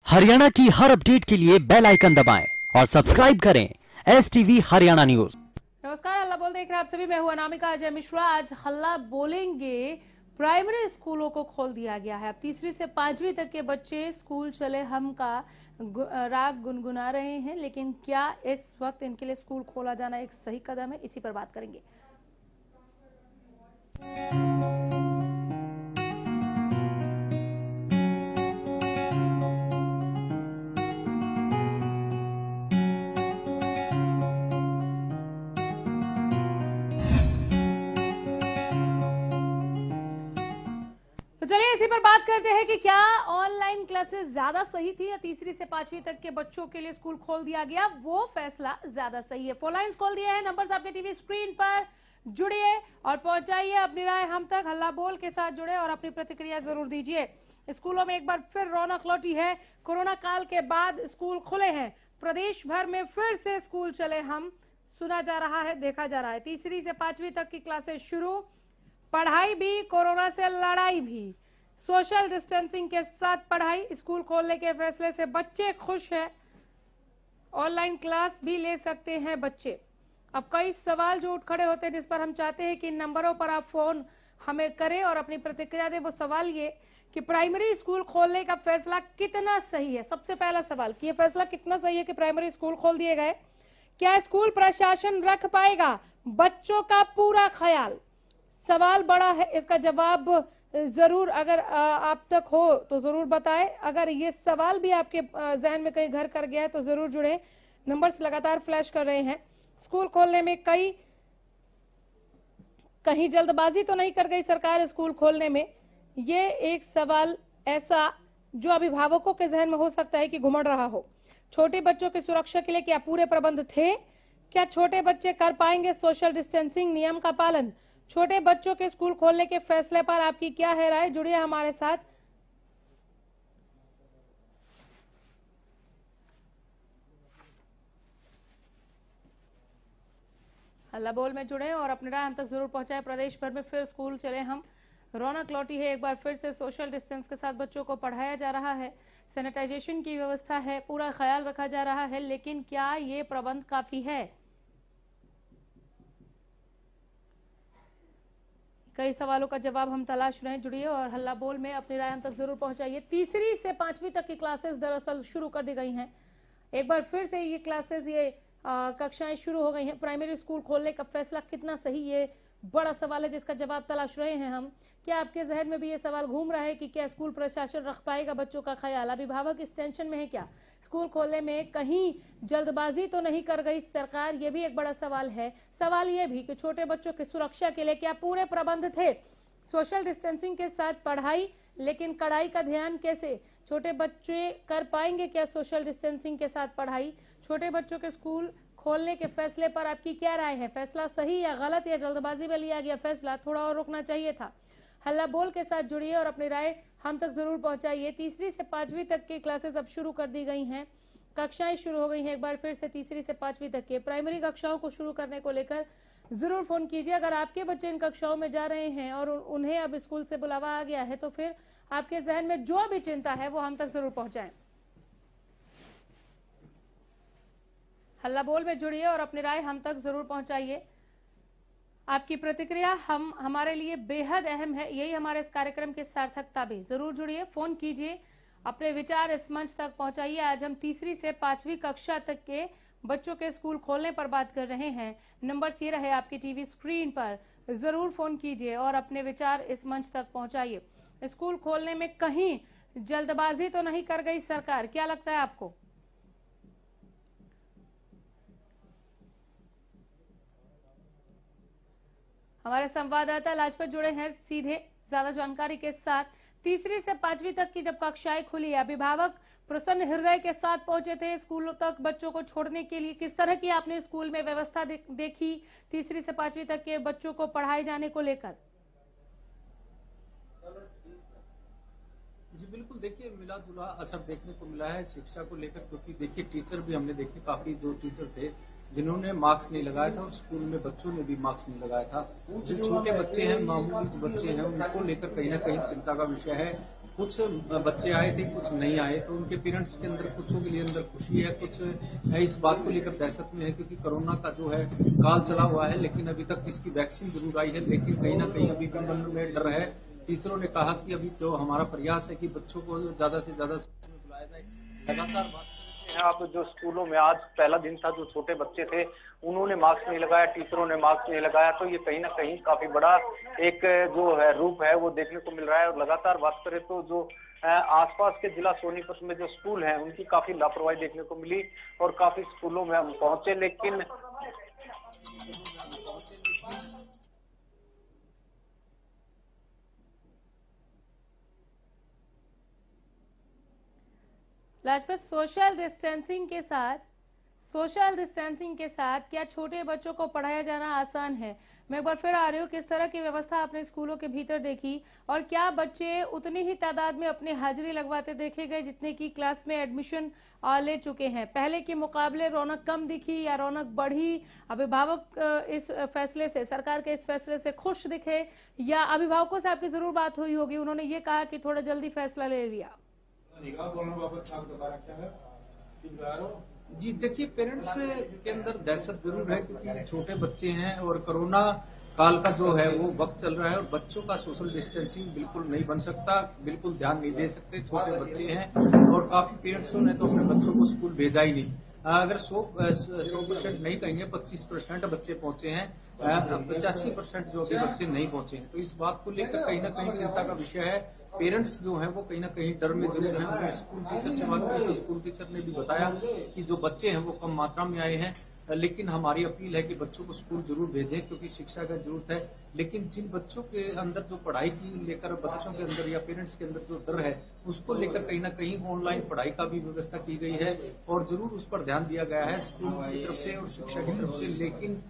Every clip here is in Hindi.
हरियाणा की हर अपडेट के लिए बेल आइकन दबाएं और सब्सक्राइब करें STV हरियाणा न्यूज। नमस्कार, हल्ला बोल देख रहे हैं आप सभी। मैं हूं अनामिका अजय मिश्रा। आज हल्ला बोलेंगे। प्राइमरी स्कूलों को खोल दिया गया है। अब तीसरी से पांचवी तक के बच्चे स्कूल चले हम का राग गुनगुना रहे हैं, लेकिन क्या इस वक्त इनके लिए स्कूल खोला जाना एक सही कदम है? इसी पर बात करेंगे। तो चलिए इसी पर बात करते हैं कि क्या ऑनलाइन क्लासेस ज्यादा सही थी या तीसरी से पांचवी तक के बच्चों के लिए स्कूल खोल दिया गया वो फैसला ज्यादा सही है। फोन लाइन्स खोल दिए हैं, नंबर्स आपके टीवी स्क्रीन पर, जुड़िए और पहुंचाइए अपनी राय हम तक। हल्ला बोल के साथ जुड़े और अपनी प्रतिक्रिया जरूर दीजिए। स्कूलों में एक बार फिर रौनक लौटी है। कोरोना काल के बाद स्कूल खुले हैं। प्रदेश भर में फिर से स्कूल चले हम सुना जा रहा है, देखा जा रहा है। तीसरी से पांचवी तक की क्लासेस शुरू, पढ़ाई भी, कोरोना से लड़ाई भी, सोशल डिस्टेंसिंग के साथ पढ़ाई। स्कूल खोलने के फैसले से बच्चे खुश हैं। ऑनलाइन क्लास भी ले सकते हैं बच्चे। अब कई सवाल जो उठ खड़े होते हैं, जिस पर हम चाहते हैं कि इन नंबरों पर आप फोन हमें करें और अपनी प्रतिक्रिया दें। वो सवाल ये कि प्राइमरी स्कूल खोलने का फैसला कितना सही है। सबसे पहला सवाल कि यह फैसला कितना सही है कि प्राइमरी स्कूल खोल दिए गए। क्या स्कूल प्रशासन रख पाएगा बच्चों का पूरा ख्याल? सवाल बड़ा है, इसका जवाब जरूर अगर आप तक हो तो जरूर बताएं। अगर ये सवाल भी आपके जहन में कहीं घर कर गया है तो जरूर जुड़े। नंबर्स लगातार फ्लैश कर रहे हैं। स्कूल खोलने में कहीं जल्दबाजी तो नहीं कर गई सरकार स्कूल खोलने में? ये एक सवाल ऐसा जो अभिभावकों के जहन में हो सकता है कि घुमड़ रहा हो। छोटे बच्चों की सुरक्षा के लिए क्या पूरे प्रबंध थे? क्या छोटे बच्चे कर पाएंगे सोशल डिस्टेंसिंग नियम का पालन? छोटे बच्चों के स्कूल खोलने के फैसले पर आपकी क्या है राय? जुड़िए हमारे साथ। हल्ला बोल में जुड़े और अपनी राय हम तक जरूर पहुंचाएं। प्रदेश भर में फिर स्कूल चले हम रौनक लौटी है। एक बार फिर से सोशल डिस्टेंस के साथ बच्चों को पढ़ाया जा रहा है। सैनिटाइजेशन की व्यवस्था है, पूरा ख्याल रखा जा रहा है, लेकिन क्या ये प्रबंध काफी है? कई सवालों का जवाब हम तलाश रहे हैं। जुड़िए और हल्ला बोल में अपनी राय हम तक जरूर पहुंचाइए। तीसरी से पांचवी तक की क्लासेस दरअसल शुरू कर दी गई हैं। एक बार फिर से ये क्लासेस, ये कक्षाएं शुरू हो गई हैं। प्राइमरी स्कूल खोलने का फैसला कितना सही, ये बड़ा सवाल है जिसका जवाब तलाश रहे हैं हम। क्या आपके जहन में भी ये सवाल घूम रहा है कि क्या स्कूल प्रशासन रख पाएगा बच्चों का ख्याल? अभिभावक इस टेंशन में है क्या स्कूल खोलने में कहीं जल्दबाजी तो नहीं कर गई सरकार? ये भी एक बड़ा सवाल है। सवाल ये भी कि छोटे बच्चों की सुरक्षा के लिए क्या पूरे प्रबंध थे? सोशल डिस्टेंसिंग के साथ पढ़ाई, लेकिन कड़ाई का ध्यान कैसे? छोटे बच्चे कर पाएंगे क्या सोशल डिस्टेंसिंग के साथ पढ़ाई? छोटे बच्चों के स्कूल खोलने के फैसले पर आपकी क्या राय है? फैसला सही या गलत, या जल्दबाजी में लिया गया फैसला? थोड़ा और रुकना चाहिए था। हल्ला बोल के साथ जुड़िए और अपनी राय हम तक जरूर पहुंचाइए। तीसरी से पांचवी तक की क्लासेस अब शुरू कर दी गई हैं। कक्षाएं शुरू हो गई हैं। एक बार फिर से तीसरी से पांचवी तक के प्राइमरी कक्षाओं को शुरू करने को लेकर जरूर फोन कीजिए। अगर आपके बच्चे इन कक्षाओं में जा रहे हैं और उन्हें अब स्कूल से बुलावा आ गया है, तो फिर आपके जहन में जो भी चिंता है वो हम तक जरूर पहुंचाएं। हल्ला बोल में जुड़िए और अपनी राय हम तक जरूर पहुंचाइए। आपकी प्रतिक्रिया हमारे लिए बेहद अहम है। यही हमारे इस कार्यक्रम की सार्थकता भी। जरूर जुड़िए, फोन कीजिए, अपने विचार इस मंच तक पहुंचाइए। आज हम तीसरी से पांचवी कक्षा तक के बच्चों के स्कूल खोलने पर बात कर रहे हैं। नंबर ये रहे आपकी टीवी स्क्रीन पर। जरूर फोन कीजिए और अपने विचार इस मंच तक पहुंचाइए। स्कूल खोलने में कहीं जल्दबाजी तो नहीं कर गई सरकार? क्या लगता है आपको? हमारे संवाददाता लाजपत जुड़े हैं सीधे ज्यादा जानकारी के साथ। तीसरी से पांचवी तक की जब कक्षाएं खुली, अभिभावक प्रसन्न हृदय के साथ पहुंचे थे स्कूलों तक बच्चों को छोड़ने के लिए। किस तरह की आपने स्कूल में व्यवस्था देखी तीसरी से पांचवी तक के बच्चों को पढ़ाए जाने को लेकर? जी बिल्कुल, देखिए मिला जुला असर देखने को मिला है शिक्षा को लेकर, क्योंकि देखिए टीचर भी हमने देखे, काफी जो टीचर थे जिन्होंने मास्क नहीं लगाया था और स्कूल में बच्चों ने भी मास्क नहीं लगाया था। जो छोटे बच्चे हैं, मामूली जो बच्चे हैं, उनको लेकर कहीं ना कहीं चिंता का विषय है। कुछ बच्चे आए थे, कुछ नहीं आए, तो उनके पेरेंट्स के अंदर कुछों के लिए अंदर खुशी है, कुछ इस बात को लेकर दहशत में है क्योंकि कोरोना का जो है काल चला हुआ है, लेकिन अभी तक इसकी वैक्सीन जरूर आई है, लेकिन कहीं ना कहीं अभी भी मन में डर है। टीचरों ने कहा कि अभी जो हमारा प्रयास है कि बच्चों को ज्यादा से ज्यादा स्कूल में बुलाया जाए। लगातार बात आप जो स्कूलों में आज पहला दिन था, जो छोटे बच्चे थे उन्होंने मास्क नहीं लगाया, टीचरों ने मास्क नहीं लगाया, तो ये कहीं ना कहीं काफी बड़ा एक जो है रूप है वो देखने को मिल रहा है। और लगातार बात करें तो जो आसपास के जिला सोनीपत में जो स्कूल हैं उनकी काफी लापरवाही देखने को मिली और काफी स्कूलों में हम पहुंचे, लेकिन लाजपत सोशल डिस्टेंसिंग के साथ क्या छोटे बच्चों को पढ़ाया जाना आसान है? मैं एक बार फिर आ रही हूँ, किस तरह की व्यवस्था आपने स्कूलों के भीतर देखी और क्या बच्चे उतनी ही तादाद में अपनी हाजिरी लगवाते देखे गए जितने की क्लास में एडमिशन ले चुके हैं? पहले के मुकाबले रौनक कम दिखी या रौनक बढ़ी? अभिभावक इस फैसले से, सरकार के इस फैसले से खुश दिखे या अभिभावकों से आपकी जरूर बात हुई होगी, उन्होंने ये कहा कि थोड़ा जल्दी फैसला ले लिया? जी देखिए, पेरेंट्स के अंदर दहशत जरूर है क्योंकि छोटे बच्चे हैं और कोरोना काल का जो है वो वक्त चल रहा है और बच्चों का सोशल डिस्टेंसिंग बिल्कुल नहीं बन सकता, बिल्कुल ध्यान नहीं दे सकते। छोटे बच्चे हैं और काफी पेरेंट्सों ने तो अपने बच्चों को स्कूल भेजा ही नहीं। अगर 100% नहीं कहेंगे, 25% बच्चे पहुंचे हैं, 85% जो अभी बच्चे नहीं पहुंचे हैं। तो इस बात को लेकर कहीं ना कहीं चिंता का विषय है। पेरेंट्स जो हैं वो कहीं ना कहीं डर में जरूर हैं। उन्होंने स्कूल टीचर से बात की तो स्कूल टीचर ने भी बताया कि जो बच्चे हैं वो कम मात्रा में आए हैं, लेकिन हमारी अपील है कि बच्चों को स्कूल जरूर भेजें क्योंकि शिक्षा का जरूरत है। लेकिन जिन बच्चों के अंदर जो पढ़ाई की लेकर बच्चों के अंदर या पेरेंट्स के अंदर जो डर है उसको लेकर कहीं ना कहीं ऑनलाइन पढ़ाई का भी व्यवस्था की गई है और जरूर उस पर ध्यान दिया गया है स्कूल की तरफ से और शिक्षा की तरफ से। लेकिन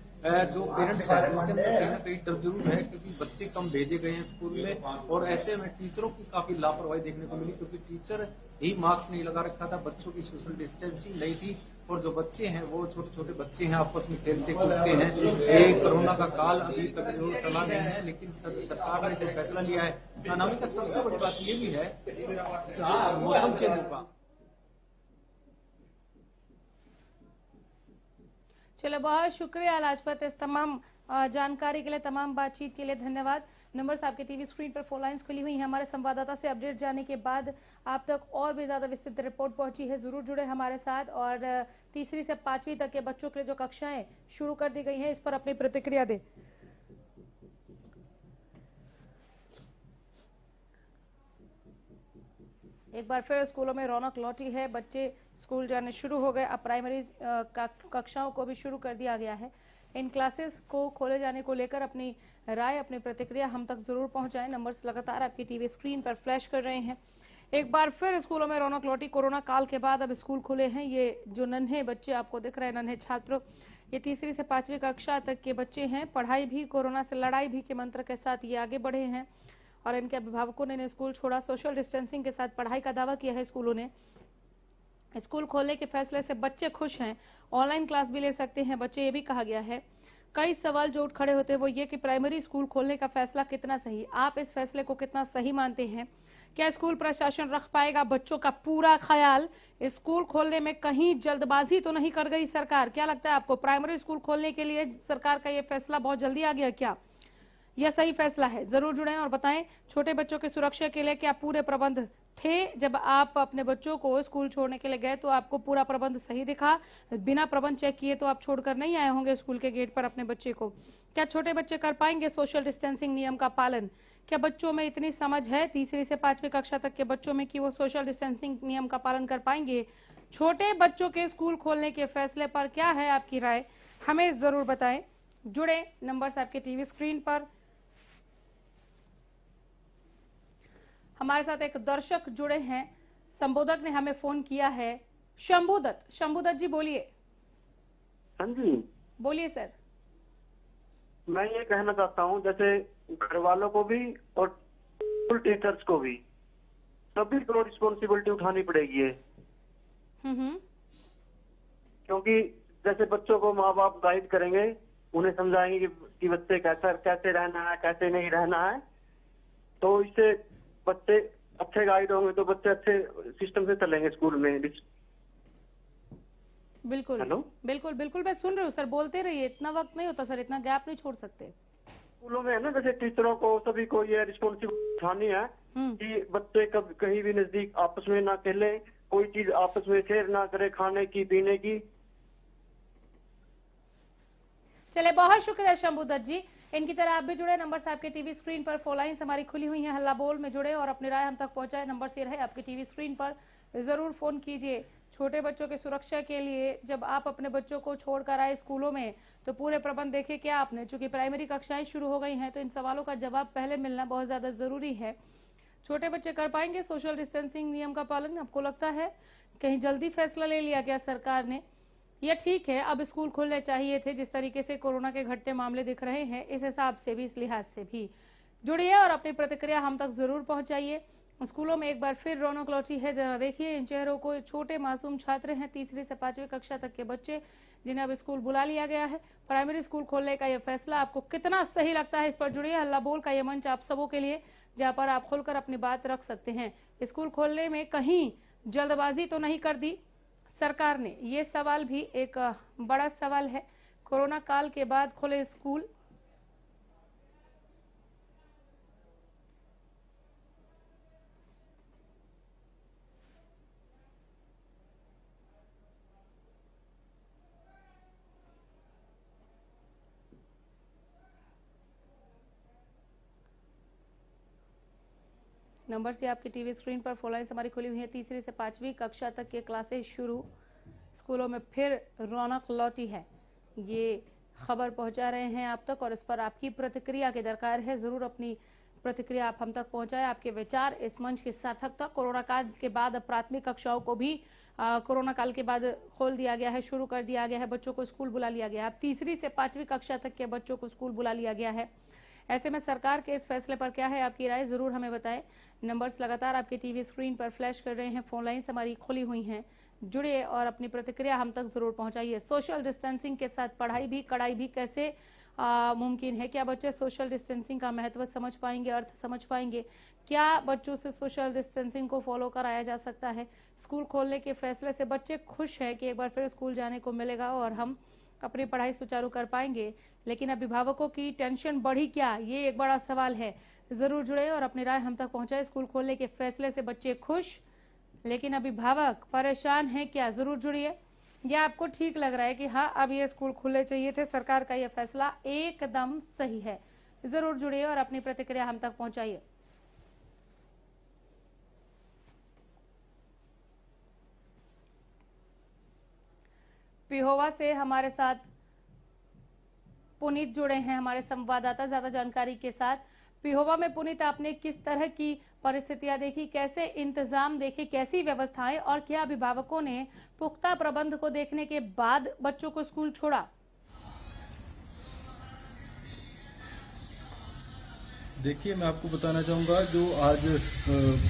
जो पेरेंट्स हैं उनके अंदर कहीं ना कहीं डर जरूर है क्योंकि बच्चे कम भेजे गए हैं स्कूल में और ऐसे में टीचरों की काफी लापरवाही देखने को मिली क्योंकि टीचर ही मास्क नहीं लगा रखा था, बच्चों की सोशल डिस्टेंसिंग नहीं थी और जो बच्चे हैं वो छोटे छोटे बच्चे हैं, आपस में खेलते कूदते हैं। ये कोरोना का काल अभी तक जो टला नहीं है, लेकिन सरकार ने जो फैसला लिया है, अनामिका सबसे बड़ी बात ये भी है जो मौसम चेंज होगा। चलो, बहुत शुक्रिया लाजपत, इस तमाम जानकारी के लिए, तमाम बातचीत के लिए धन्यवाद। नंबर्स आपके टीवी स्क्रीन पर, फोन लाइंस खुली हुई हैं। हमारे संवाददाता से अपडेट जाने के बाद आप तक और भी ज्यादा विस्तृत रिपोर्ट पहुंची है, जरूर जुड़े हमारे साथ। और तीसरी से 5वीं तक के बच्चों के लिए जो कक्षाएं शुरू कर दी गई हैं, इस पर अपनी प्रतिक्रिया दें। एक बार फिर स्कूलों में रौनक लौटी है, बच्चे स्कूल जाने शुरू हो गए। अब प्राइमरी कक्षाओं को भी शुरू कर दिया गया है। इन क्लासेस को खोले जाने को लेकर अपनी राय, अपनी प्रतिक्रिया हम तक जरूर पहुंचाएं। नंबर्स लगातार आपकी टीवी स्क्रीन पर फ्लैश कर रहे हैं। एक बार फिर स्कूलों में रौनक लौटी। कोरोना काल के बाद अब स्कूल खुले हैं। ये जो नन्हे बच्चे आपको दिख रहे हैं, नन्हे छात्र, ये तीसरी से 5वीं कक्षा तक के बच्चे हैं। पढ़ाई भी, कोरोना से लड़ाई भी के मंत्र के साथ ये आगे बढ़े हैं और इनके अभिभावकों ने स्कूल छोड़ा। सोशल डिस्टेंसिंग के साथ पढ़ाई का दावा किया है स्कूलों ने। स्कूल खोलने के फैसले से बच्चे खुश हैं, ऑनलाइन क्लास भी ले सकते हैं बच्चे, ये भी कहा गया है। कई सवाल जो उठ खड़े होते हैं वो ये कि प्राइमरी स्कूल खोलने का फैसला कितना सही, आप इस फैसले को कितना सही मानते हैं? क्या स्कूल प्रशासन रख पाएगा बच्चों का पूरा ख्याल? स्कूल खोलने में कहीं जल्दबाजी तो नहीं कर गई सरकार? क्या लगता है आपको, प्राइमरी स्कूल खोलने के लिए सरकार का ये फैसला बहुत जल्दी आ गया क्या? यह सही फैसला है? जरूर जुड़ें और बताएं। छोटे बच्चों की सुरक्षा के लिए क्या पूरे प्रबंध थे? जब आप अपने बच्चों को स्कूल छोड़ने के लिए गए तो आपको पूरा प्रबंध सही दिखा? बिना प्रबंध चेक किए तो आप छोड़कर नहीं आए होंगे स्कूल के गेट पर अपने बच्चे को। क्या छोटे बच्चे कर पाएंगे सोशल डिस्टेंसिंग नियम का पालन? क्या बच्चों में इतनी समझ है तीसरी से 5वीं कक्षा तक के बच्चों में कि वो सोशल डिस्टेंसिंग नियम का पालन कर पाएंगे? छोटे बच्चों के स्कूल खोलने के फैसले पर क्या है आपकी राय, हमें जरूर बताएं। जुड़े, नंबर्स आपके टीवी स्क्रीन पर। हमारे साथ एक दर्शक जुड़े हैं, संबोधक ने हमें फोन किया है। शंभुदत्त जी बोलिए। हाँ जी बोलिए सर। मैं ये कहना चाहता हूँ, जैसे घर वालों को भी और स्कूल टीचर्स को भी, सभी को रिस्पॉन्सिबिलिटी उठानी पड़ेगी है। क्योंकि जैसे बच्चों को माँ बाप गाइड करेंगे, उन्हें समझाएंगे कि बच्चे कैसे रहना है, कैसे नहीं रहना है, तो इससे बच्चे अच्छे गाइड होंगे तो बच्चे अच्छे सिस्टम से चलेंगे स्कूल में। बिल्कुल हेलो, बिल्कुल बिल्कुल मैं सुन रही हूँ सर, बोलते रहिए, इतना वक्त नहीं होता सर, इतना गैप नहीं छोड़ सकते। स्कूलों में है ना, जैसे टीचरों को सभी को ये रिस्पॉन्सिबिलिटी उठानी है कि बच्चे कब कहीं भी नजदीक आपस में ना खेलें, कोई चीज आपस में शेयर ना करे, खाने की पीने की। चले, बहुत शुक्रिया शंभू दत्त जी। इनकी तरह आप भी जुड़े, नंबर से आपके टीवी स्क्रीन पर, फोन लाइन्स हमारी खुली हुई हैं, हल्ला बोल में जुड़े और अपनी राय हम तक पहुंचाए। नंबर से रहे आपके टीवी स्क्रीन पर, जरूर फोन कीजिए। छोटे बच्चों की सुरक्षा के लिए जब आप अपने बच्चों को छोड़कर आए स्कूलों में तो पूरे प्रबंध देखे क्या आपने, चूंकि प्राइमरी कक्षाएं शुरू हो गई हैं तो इन सवालों का जवाब पहले मिलना बहुत ज्यादा जरूरी है। छोटे बच्चे कर पाएंगे सोशल डिस्टेंसिंग नियम का पालन? आपको लगता है कहीं जल्दी फैसला ले लिया गया सरकार ने, या ठीक है अब स्कूल खुलने चाहिए थे? जिस तरीके से कोरोना के घटते मामले दिख रहे हैं, इस हिसाब से भी, इस लिहाज से भी जुड़िए और अपनी प्रतिक्रिया हम तक जरूर पहुंचाइए। स्कूलों में एक बार फिर रौनक लौटी है, जरा देखिए इन चेहरों को। छोटे मासूम छात्र हैं, तीसरी से 5वीं कक्षा तक के बच्चे, जिन्हें अब स्कूल बुला लिया गया है। प्राइमरी स्कूल खोलने का यह फैसला आपको कितना सही लगता है, इस पर जुड़िए। हल्ला बोल का यह मंच आप सबों के लिए, जहां पर आप खुलकर अपनी बात रख सकते हैं। स्कूल खोलने में कहीं जल्दबाजी तो नहीं कर दी सरकार ने? ये सवाल भी एक बड़ा सवाल है। कोरोना काल के बाद खुले स्कूल, नंबर से आपकी टीवी स्क्रीन पर, फोन लाइन्स हमारी खुली हुई है। तीसरी से 5वीं कक्षा तक के क्लासेस शुरू, स्कूलों में फिर रौनक लौटी है, ये खबर पहुंचा रहे हैं आप तक और इस पर आपकी प्रतिक्रिया की दरकार है। जरूर अपनी प्रतिक्रिया आप हम तक पहुंचाएं, आपके विचार, इस मंच की सार्थकता। कोरोना काल के बाद अब प्राथमिक कक्षाओं को भी कोरोना काल के बाद खोल दिया गया है, शुरू कर दिया गया है, बच्चों को स्कूल बुला लिया गया है। अब तीसरी से 5वीं कक्षा तक के बच्चों को स्कूल बुला लिया गया है। ऐसे में सरकार के इस फैसले पर क्या है आपकी राय, जरूर हमें बताएं। नंबर्स लगातार आपके टीवी स्क्रीन पर फ्लैश कर रहे हैं, फोन लाइन्स हमारी खुली हुई हैं, जुड़िए और अपनी प्रतिक्रिया हम तक जरूर पहुंचाइए। सोशल डिस्टेंसिंग के साथ पढ़ाई भी, कड़ाई भी कैसे मुमकिन है? क्या बच्चे सोशल डिस्टेंसिंग का महत्व समझ पाएंगे, अर्थ समझ पाएंगे? क्या बच्चों से सोशल डिस्टेंसिंग को फॉलो कराया जा सकता है? स्कूल खोलने के फैसले से बच्चे खुश है कि एक बार फिर स्कूल जाने को मिलेगा और हम अपनी पढ़ाई सुचारू कर पाएंगे, लेकिन अभिभावकों की टेंशन बढ़ी क्या, ये एक बड़ा सवाल है। जरूर जुड़े और अपनी राय हम तक पहुंचाए। स्कूल खोलने के फैसले से बच्चे खुश, लेकिन अभिभावक परेशान है क्या? जरूर जुड़िए। या आपको ठीक लग रहा है कि हाँ अब ये स्कूल खुले चाहिए थे, सरकार का यह फैसला एकदम सही है? जरूर जुड़िए और अपनी प्रतिक्रिया हम तक पहुंचाइए। पिहोवा से हमारे साथ पुनीत जुड़े हैं, हमारे संवाददाता, ज्यादा जानकारी के साथ। पिहोवा में पुनीत, आपने किस तरह की परिस्थितियां देखी, कैसे इंतजाम देखे, कैसी व्यवस्थाएं, और क्या अभिभावकों ने पुख्ता प्रबंध को देखने के बाद बच्चों को स्कूल छोड़ा? देखिए, मैं आपको बताना चाहूँगा, जो आज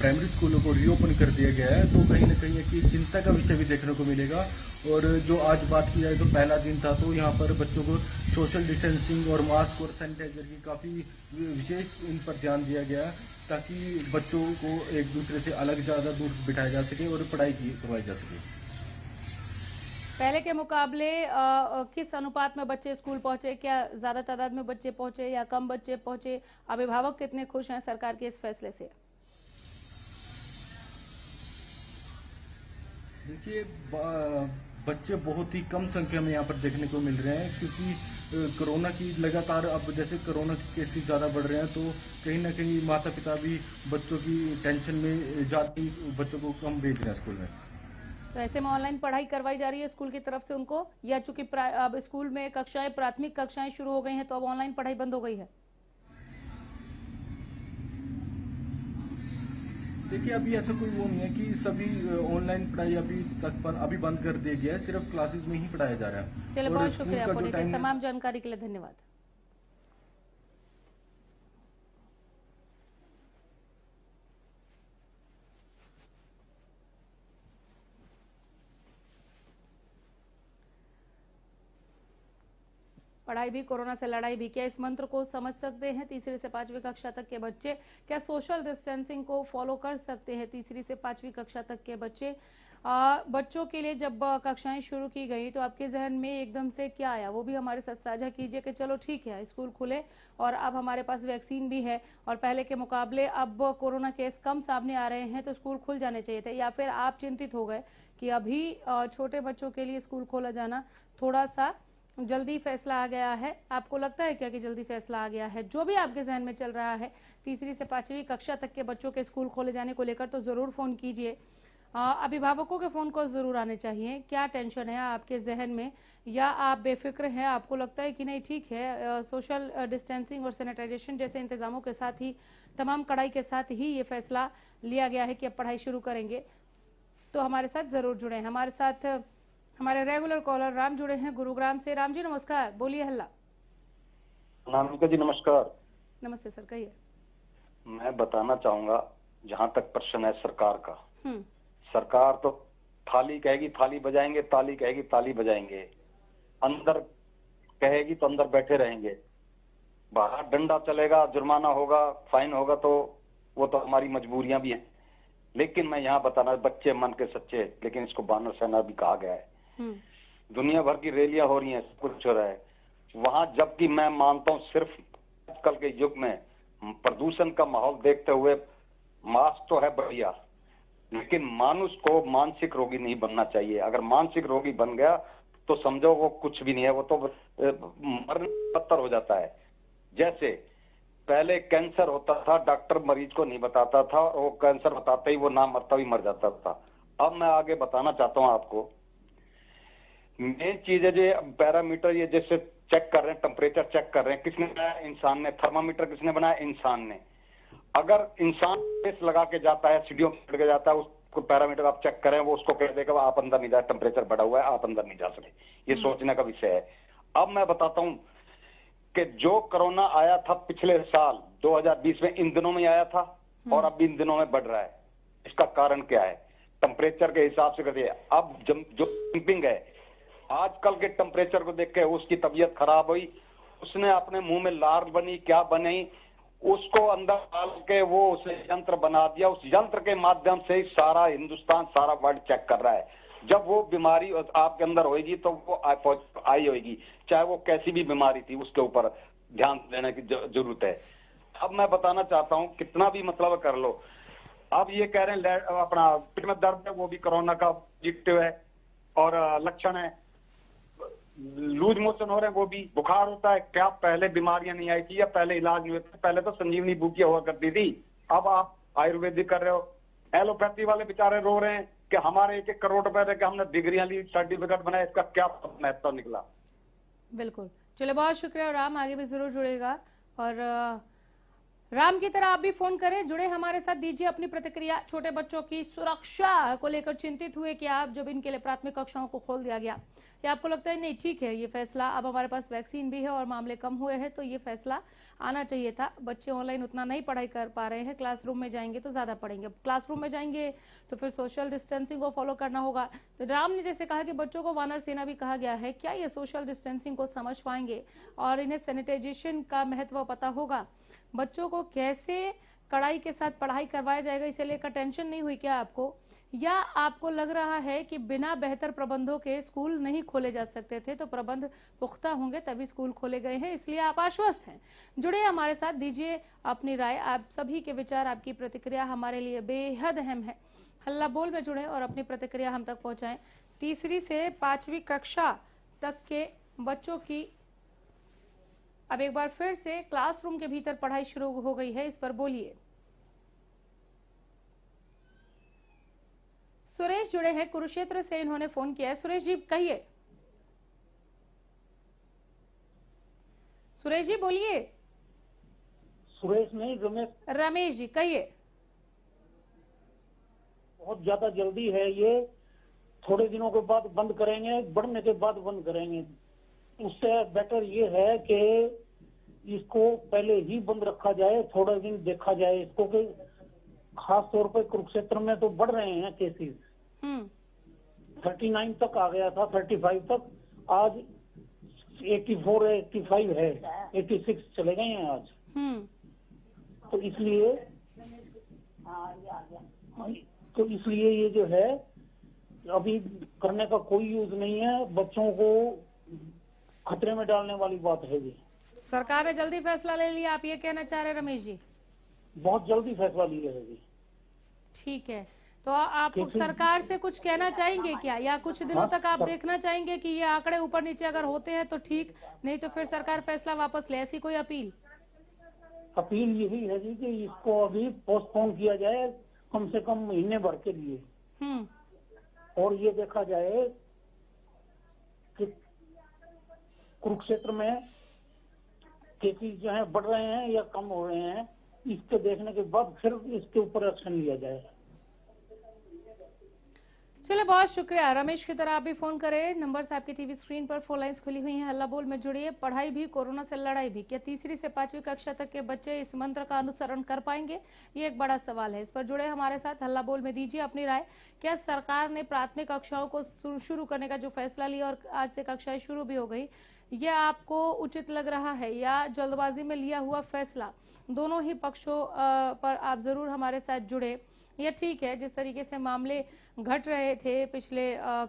प्राइमरी स्कूलों को रीओपन कर दिया गया है तो कहीं ना कहीं एक चिंता का विषय भी देखने को मिलेगा। और जो आज बात की जाए तो पहला दिन था, तो यहाँ पर बच्चों को सोशल डिस्टेंसिंग और मास्क और सैनिटाइजर की काफ़ी विशेष इन पर ध्यान दिया गया, ताकि बच्चों को एक दूसरे से अलग ज़्यादा दूर बिठाया जा सके और पढ़ाई करवाई जा सके। पहले के मुकाबले किस अनुपात में बच्चे स्कूल पहुंचे? क्या ज्यादा तादाद में बच्चे पहुंचे या कम बच्चे पहुंचे? अभिभावक कितने खुश हैं सरकार के इस फैसले से? देखिए, बच्चे बहुत ही कम संख्या में यहाँ पर देखने को मिल रहे हैं, क्योंकि कोरोना की लगातार, अब जैसे कोरोना के केसेस ज़्यादा बढ़ रहे हैं तो कहीं ना कहीं माता पिता भी बच्चों की टेंशन में जाती बच्चों को कम भेज रहे हैं स्कूल में। तो ऐसे में ऑनलाइन पढ़ाई करवाई जा रही है स्कूल की तरफ से उनको, या चूंकि अब स्कूल में कक्षाएं, प्राथमिक कक्षाएं शुरू हो गई हैं तो अब ऑनलाइन पढ़ाई बंद हो गई है? देखिए, अभी ऐसा कोई वो नहीं है कि सभी ऑनलाइन पढ़ाई अभी बंद कर दिया गया है, सिर्फ क्लासेस में ही पढ़ाया जा रहा है। चलिए, बहुत शुक्रिया पुनीत, तमाम जानकारी के लिए धन्यवाद। पढ़ाई भी कोरोना से लड़ाई भी। क्या इस मंत्र को समझ सकते हैं तीसरी से 5वीं कक्षा तक के बच्चे? क्या सोशल डिस्टेंसिंग को फॉलो कर सकते हैं तीसरी से 5वीं कक्षा तक के बच्चे? बच्चों के लिए जब कक्षाएं शुरू की गई तो आपके जहन में एकदम से क्या आया, वो भी हमारे साथ साझा कीजिए कि चलो ठीक है स्कूल खुले और अब हमारे पास वैक्सीन भी है और पहले के मुकाबले अब कोरोना केस कम सामने आ रहे हैं तो स्कूल खुल जाने चाहिए थे, या फिर आप चिंतित हो गए कि अभी छोटे बच्चों के लिए स्कूल खोला जाना थोड़ा सा जल्दी फैसला आ गया है? आपको लगता है क्या कि जल्दी फैसला आ गया है? जो भी आपके जहन में चल रहा है तीसरी से 5वीं कक्षा तक के बच्चों के स्कूल खोले जाने को लेकर तो जरूर फोन कीजिए। अभिभावकों के फोन कॉल जरूर आने चाहिए। क्या टेंशन है आपके जहन में, या आप बेफिक्र हैं? आपको लगता है कि नहीं ठीक है, सोशल डिस्टेंसिंग और सैनिटाइजेशन जैसे इंतजामों के साथ ही, तमाम कड़ाई के साथ ही ये फैसला लिया गया है कि अब पढ़ाई शुरू करेंगे? तो हमारे साथ जरूर जुड़े। हमारे साथ हमारे रेगुलर कॉलर राम जुड़े हैं गुरुग्राम से। राम जी नमस्कार, बोलिए हल्ला। नामिका जी नमस्कार। नमस्ते सर, कहिए। मैं बताना चाहूंगा, जहां तक प्रश्न है सरकार का, सरकार तो थाली कहेगी थाली बजाएंगे, ताली कहेगी ताली बजाएंगे, अंदर कहेगी तो अंदर बैठे रहेंगे, बाहर डंडा चलेगा, जुर्माना होगा, फाइन होगा, तो वो तो हमारी मजबूरियां भी हैं। लेकिन मैं यहाँ बताना, बच्चे मन के सच्चे, लेकिन इसको बानर सेना भी कहा गया है। दुनिया भर की रैलियां हो रही हैं, कुछ हो रहा है वहां, जबकि मैं मानता हूँ सिर्फ आजकल के युग में प्रदूषण का माहौल देखते हुए मास्क तो है बढ़िया, लेकिन मानुष को मानसिक रोगी नहीं बनना चाहिए। अगर मानसिक रोगी बन गया तो समझो वो कुछ भी नहीं है, वो तो मरने पत्थर हो जाता है। जैसे पहले कैंसर होता था, डॉक्टर मरीज को नहीं बताता था, और वो कैंसर बताते ही वो ना मरता भी मर जाता था। अब मैं आगे बताना चाहता हूं आपको, मेन चीज है जो पैरामीटर, ये जैसे चेक कर रहे हैं, टेम्परेचर चेक कर रहे हैं, किसने बनाया? इंसान ने। थर्मामीटर किसने बनाया? इंसान ने। अगर इंसान फेस लगा के जाता है, सीढ़ियों पर के जाता है, उसको पैरामीटर आप चेक करें, वो उसको कह देगा आप अंदर नहीं जाए, टेम्परेचर बढ़ा हुआ है, आप अंदर नहीं जा सकते। ये सोचने का विषय है। अब मैं बताता हूं कि जो कोरोना आया था पिछले साल 2020 में, इन दिनों में आया था और अब इन दिनों में बढ़ रहा है। इसका कारण क्या है? टेम्परेचर के हिसाब से करिए। अब जो जंपिंग है, आजकल के टेम्परेचर को देख के उसकी तबीयत खराब हुई, उसने अपने मुंह में लार बनी, क्या बनी, उसको अंदर डाल के वो उसे यंत्र बना दिया। उस यंत्र के माध्यम से ही सारा हिंदुस्तान, सारा वर्ल्ड चेक कर रहा है। जब वो बीमारी आपके अंदर होगी तो वो आई होगी, चाहे वो कैसी भी बीमारी थी, उसके ऊपर ध्यान देने की जरूरत है। अब मैं बताना चाहता हूं, कितना भी मतलब कर लो, अब ये कह रहे हैं अपना पेट में दर्द है, वो भी कोरोना का पॉजिटिव है और लक्षण है। लूज मोशन हो रहे हैं, वो भी। बुखार होता है, क्या पहले बीमारियां नहीं आई थी या पहले इलाज नहीं होता? पहले तो संजीवनी बूटियां हुआ करती थी, अब आप आयुर्वेदिक कर रहे हो। एलोपैथी वाले बेचारे रो रहे हैं कि हमारे 1-1 करोड़ रुपए दे के हमने डिग्रियां ली, सर्टिफिकेट बनाए, इसका क्या महत्व निकला? बिल्कुल, चलो बहुत शुक्रिया राम, आगे भी जरूर जुड़ेगा। और राम की तरह आप भी फोन करें, जुड़े हमारे साथ, दीजिए अपनी प्रतिक्रिया। छोटे बच्चों की सुरक्षा को लेकर चिंतित हुए कि आप जब इनके लिए प्राथमिक कक्षाओं को खोल दिया गया, या आपको लगता है नहीं ठीक है ये फैसला, अब हमारे पास वैक्सीन भी है और मामले कम हुए हैं तो ये फैसला आना चाहिए था। बच्चे ऑनलाइन उतना नहीं पढ़ाई कर पा रहे हैं, क्लासरूम में जाएंगे तो ज्यादा पढ़ेंगे। क्लासरूम में जाएंगे तो फिर सोशल डिस्टेंसिंग को फॉलो करना होगा। तो राम ने जैसे कहा कि बच्चों को वानर सेना भी कहा गया है, क्या ये सोशल डिस्टेंसिंग को समझ पाएंगे और इन्हें सैनिटाइजेशन का महत्व पता होगा? बच्चों को कैसे कड़ाई के साथ पढ़ाई करवाया जाएगा, इसे लेकर टेंशन नहीं हुई क्या आपको? या आपको लग रहा है कि बिना बेहतर प्रबंधों के स्कूल नहीं खोले जा सकते थे, तो प्रबंध पुख्ता होंगे तभी स्कूल खोले गए हैं, इसलिए आप आश्वस्त हैं? जुड़े हमारे साथ, दीजिए अपनी राय। आप सभी के विचार, आपकी प्रतिक्रिया हमारे लिए बेहद अहम है। हल्ला बोल में जुड़े और अपनी प्रतिक्रिया हम तक पहुंचाएं। तीसरी से 5वीं कक्षा तक के बच्चों की अब एक बार फिर से क्लासरूम के भीतर पढ़ाई शुरू हो गई है, इस पर बोलिए। सुरेश जुड़े हैं कुरुक्षेत्र से, इन्होंने फोन किया है। सुरेश जी कहिए। सुरेश जी बोलिए। सुरेश नहीं, रमेश। रमेश जी कहिए। बहुत ज्यादा जल्दी है, ये थोड़े दिनों के बाद बंद करेंगे, बढ़ने के बाद बंद करेंगे। उससे बेटर ये है कि इसको पहले ही बंद रखा जाए, थोड़े दिन देखा जाए इसको, कि खास तौर पर कुरुक्षेत्र में तो बढ़ रहे हैं केसेस। 39 तक आ गया था, 35 तक, आज 84 85 है, 86 चले गए हैं आज। तो इसलिए ये जो है अभी करने का कोई यूज नहीं है, बच्चों को खतरे में डालने वाली बात है ये। सरकार ने जल्दी फैसला ले लिया, आप ये कहना चाह रहे हैं रमेश जी? बहुत जल्दी फैसला लिया है जी। ठीक है, तो आप सरकार से कुछ कहना चाहेंगे क्या, या कुछ दिनों तक आप देखना चाहेंगे कि ये आंकड़े ऊपर नीचे अगर होते हैं तो ठीक, नहीं तो फिर सरकार फैसला वापस ले, ऐसी कोई अपील? अपील यही है जी कि इसको अभी पोस्टपोन किया जाए कम से कम महीने भर के लिए, और ये देखा जाए कि कुरुक्षेत्र में केसेस जो है बढ़ रहे हैं या कम हो रहे हैं, इसको देखने के बाद फिर इसके ऊपर एक्शन लिया जाए। चलिए, बहुत शुक्रिया। रमेश की तरह आप भी फोन करें, नंबर्स आपकी टीवी स्क्रीन पर, फोन लाइंस खुली हुई हैं। हल्ला बोल में जुड़िए। पढ़ाई भी, कोरोना से लड़ाई भी। क्या तीसरी से 5वीं कक्षा तक के बच्चे इस मंत्र का अनुसरण कर पाएंगे? ये एक बड़ा सवाल है। इस पर जुड़े हमारे साथ, हल्ला बोल में दीजिए अपनी राय। क्या सरकार ने प्राथमिक कक्षाओं को शुरू करने का जो फैसला लिया और आज से कक्षाएं शुरू भी हो गई, यह आपको उचित लग रहा है या जल्दबाजी में लिया हुआ फैसला? दोनों ही पक्षों पर आप जरूर हमारे साथ जुड़े। यह ठीक है, जिस तरीके से मामले घट रहे थे पिछले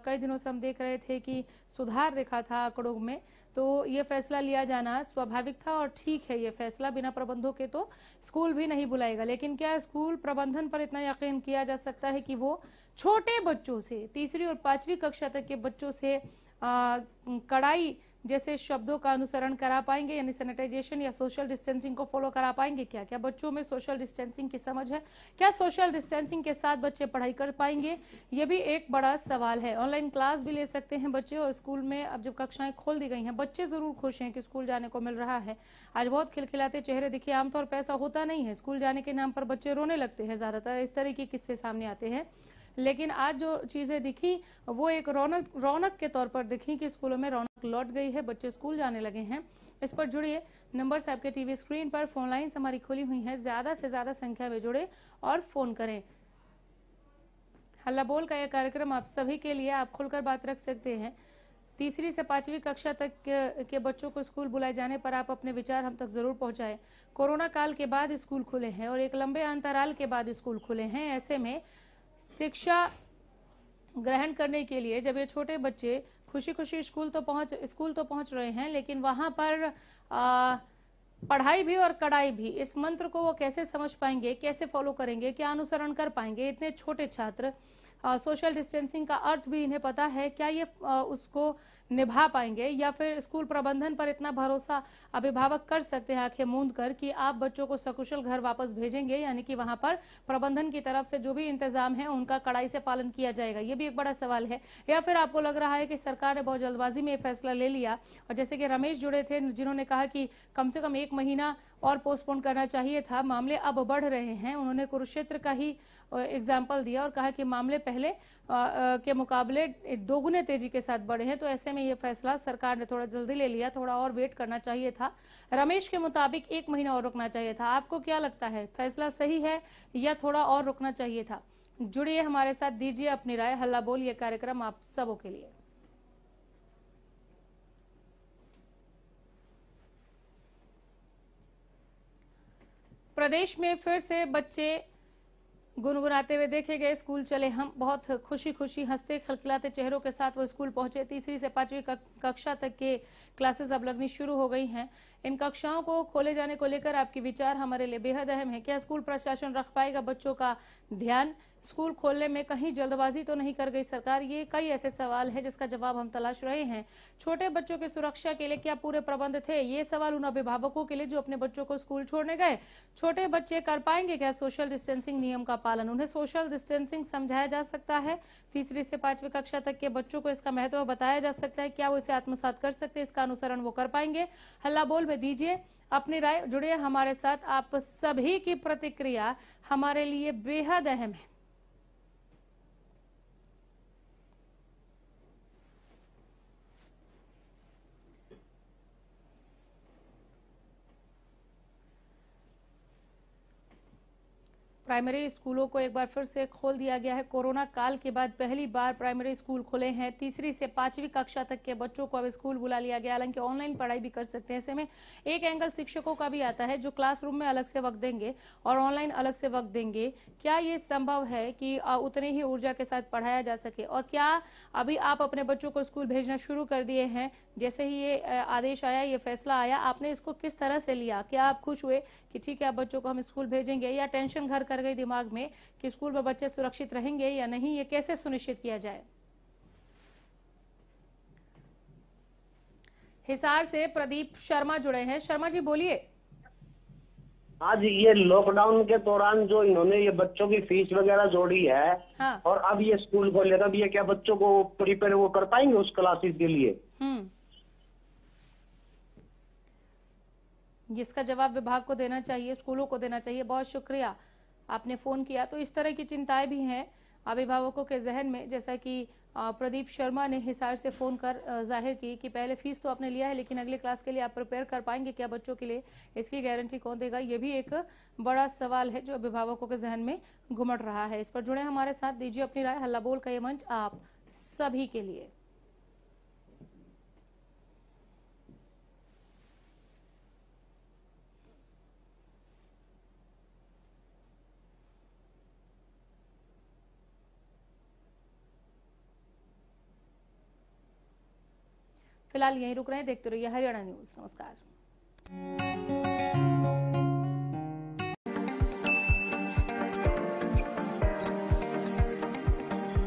कई दिनों से हम देख रहे थे कि सुधार देखा था आंकड़ों में, तो ये फैसला लिया जाना स्वाभाविक था और ठीक है। ये फैसला बिना प्रबंधों के तो स्कूल भी नहीं बुलाएगा, लेकिन क्या स्कूल प्रबंधन पर इतना यकीन किया जा सकता है कि वो छोटे बच्चों से, तीसरी और 5वीं कक्षा तक के बच्चों से कड़ाई जैसे शब्दों का अनुसरण करा पाएंगे, यानी सैनिटाइजेशन या सोशल डिस्टेंसिंग को फॉलो करा पाएंगे? क्या बच्चों में सोशल डिस्टेंसिंग की समझ है? क्या सोशल डिस्टेंसिंग के साथ बच्चे पढ़ाई कर पाएंगे? ये भी एक बड़ा सवाल है। ऑनलाइन क्लास भी ले सकते हैं बच्चे, और स्कूल में अब जब कक्षाएं खोल दी गई हैं, बच्चे जरूर खुश हैं कि स्कूल जाने को मिल रहा है। आज बहुत खिलखिलाते चेहरे दिखे। आमतौर पर ऐसा होता नहीं है, स्कूल जाने के नाम पर बच्चे रोने लगते हैं, ज्यादातर इस तरह के किस्से सामने आते हैं। लेकिन आज जो चीजें दिखी वो एक रौनक के तौर पर दिखी कि स्कूलों में रौनक लौट गई है, बच्चे स्कूल जाने लगे हैं। इस पर जुड़िए। नंबर्स आपके टीवी स्क्रीन पर, फोन लाइन्स हमारी खुली हुई हैं। ज्यादा से ज्यादा संख्या में जुड़े और फोन करें। हल्ला बोल का यह कार्यक्रम आप सभी के लिए, आप खुलकर बात रख सकते हैं। तीसरी से 5वीं कक्षा तक के बच्चों को स्कूल बुलाए जाने पर आप अपने विचार हम तक जरूर पहुंचाएं। कोरोना काल के बाद स्कूल खुले हैं और एक लंबे अंतराल के बाद स्कूल खुले हैं। ऐसे में शिक्षा ग्रहण करने के लिए जब ये छोटे बच्चे खुशी खुशी स्कूल तो पहुंच रहे हैं, लेकिन वहां पर पढ़ाई भी और कड़ाई भी, इस मंत्र को वो कैसे समझ पाएंगे, कैसे फॉलो करेंगे, क्या अनुसरण कर पाएंगे? इतने छोटे छात्र, सोशल डिस्टेंसिंग का अर्थ भी इन्हें पता है, क्या ये उसको निभा पाएंगे? या फिर स्कूल प्रबंधन पर इतना भरोसा अभिभावक कर सकते हैं आंखें मूंद कर कि आप बच्चों को सकुशल घर वापस भेजेंगे, यानी कि वहां पर प्रबंधन की तरफ से जो भी इंतजाम है उनका कड़ाई से पालन किया जाएगा? ये भी एक बड़ा सवाल है। या फिर आपको लग रहा है कि सरकार ने बहुत जल्दबाजी में फैसला ले लिया, और जैसे कि रमेश जुड़े थे जिन्होंने कहा कि कम से कम 1 महीना और पोस्टपोन करना चाहिए था, मामले अब बढ़ रहे हैं। उन्होंने कुरुक्षेत्र का ही एग्जाम्पल दिया और कहा कि मामले पहले के मुकाबले दोगुने तेजी के साथ बढ़े हैं, तो ऐसे में ये फैसला सरकार ने थोड़ा जल्दी ले लिया, थोड़ा और वेट करना चाहिए था। रमेश के मुताबिक 1 महीना और रुकना चाहिए था। आपको क्या लगता है, फैसला सही है या थोड़ा और रुकना चाहिए था? जुड़िए हमारे साथ, दीजिए अपनी राय। हल्ला बोल ये कार्यक्रम आप सबों के लिए। प्रदेश में फिर से बच्चे गुनगुनाते हुए देखे गए। स्कूल चले हम, बहुत खुशी खुशी हंसते खिलखिलाते चेहरों के साथ वो स्कूल पहुंचे। तीसरी से 5वीं कक्षा तक के क्लासेस अब लगनी शुरू हो गई हैं। इन कक्षाओं को खोले जाने को लेकर आपके विचार हमारे लिए बेहद अहम है। क्या स्कूल प्रशासन रख पाएगा बच्चों का ध्यान? स्कूल खोलने में कहीं जल्दबाजी तो नहीं कर गई सरकार? ये कई ऐसे सवाल हैं जिसका जवाब हम तलाश रहे हैं। छोटे बच्चों की सुरक्षा के लिए क्या पूरे प्रबंध थे? ये सवाल उन अभिभावकों के लिए जो अपने बच्चों को स्कूल छोड़ने गए। छोटे बच्चे कर पाएंगे क्या सोशल डिस्टेंसिंग नियम का पालन? उन्हें सोशल डिस्टेंसिंग समझाया जा सकता है? तीसरी से 5वीं कक्षा तक के बच्चों को इसका महत्व बताया जा सकता है? क्या वो इसे आत्मसात कर सकते हैं? इसका अनुसरण वो कर पाएंगे? हल्ला बोल में दीजिए अपनी राय, जुड़िए हमारे साथ। आप सभी की प्रतिक्रिया हमारे लिए बेहद अहम है। प्राइमरी स्कूलों को एक बार फिर से खोल दिया गया है। कोरोना काल के बाद पहली बार प्राइमरी स्कूल खुले हैं। तीसरी से 5वीं कक्षा तक के बच्चों को अब स्कूल बुला लिया गया। हालांकि ऑनलाइन पढ़ाई भी कर सकते हैं। ऐसे में एक एंगल शिक्षकों का भी आता है, जो क्लासरूम में अलग से वक्त देंगे और ऑनलाइन अलग से वक्त देंगे। क्या ये संभव है कि उतनी ही ऊर्जा के साथ पढ़ाया जा सके? और क्या अभी आप अपने बच्चों को स्कूल भेजना शुरू कर दिए हैं? जैसे ही ये आदेश आया, ये फैसला आया, आपने इसको किस तरह से लिया? क्या आप खुश हुए कि ठीक है अब बच्चों को हम स्कूल भेजेंगे, या टेंशन घर कर गई दिमाग में कि स्कूल में बच्चे सुरक्षित रहेंगे या नहीं? ये कैसे सुनिश्चित किया जाए? हिसार से प्रदीप शर्मा जुड़े हैं। शर्मा जी बोलिए। आज ये लॉकडाउन के दौरान जो इन्होंने ये बच्चों की फीस वगैरह जोड़ी है, हाँ। और अब ये स्कूल खोलेगा, अब ये क्या बच्चों को प्रिपेयर वो कर पाएंगे उस क्लासेस के लिए? जिसका जवाब विभाग को देना चाहिए, स्कूलों को देना चाहिए। बहुत शुक्रिया, आपने फोन किया। तो इस तरह की चिंताएं भी हैं अभिभावकों के जहन में, जैसा कि प्रदीप शर्मा ने हिसार से फोन कर जाहिर की कि पहले फीस तो आपने लिया है, लेकिन अगले क्लास के लिए आप प्रिपेयर कर पाएंगे क्या बच्चों के लिए? इसकी गारंटी कौन देगा? ये भी एक बड़ा सवाल है जो अभिभावकों के जहन में घुमड़ रहा है। इस पर जुड़े हमारे साथ, दीजिए अपनी राय। हल्ला बोल का ये मंच आप सभी के लिए। फिलहाल यहीं रुक रहे हैं। देखते रहिए हरियाणा न्यूज। नमस्कार।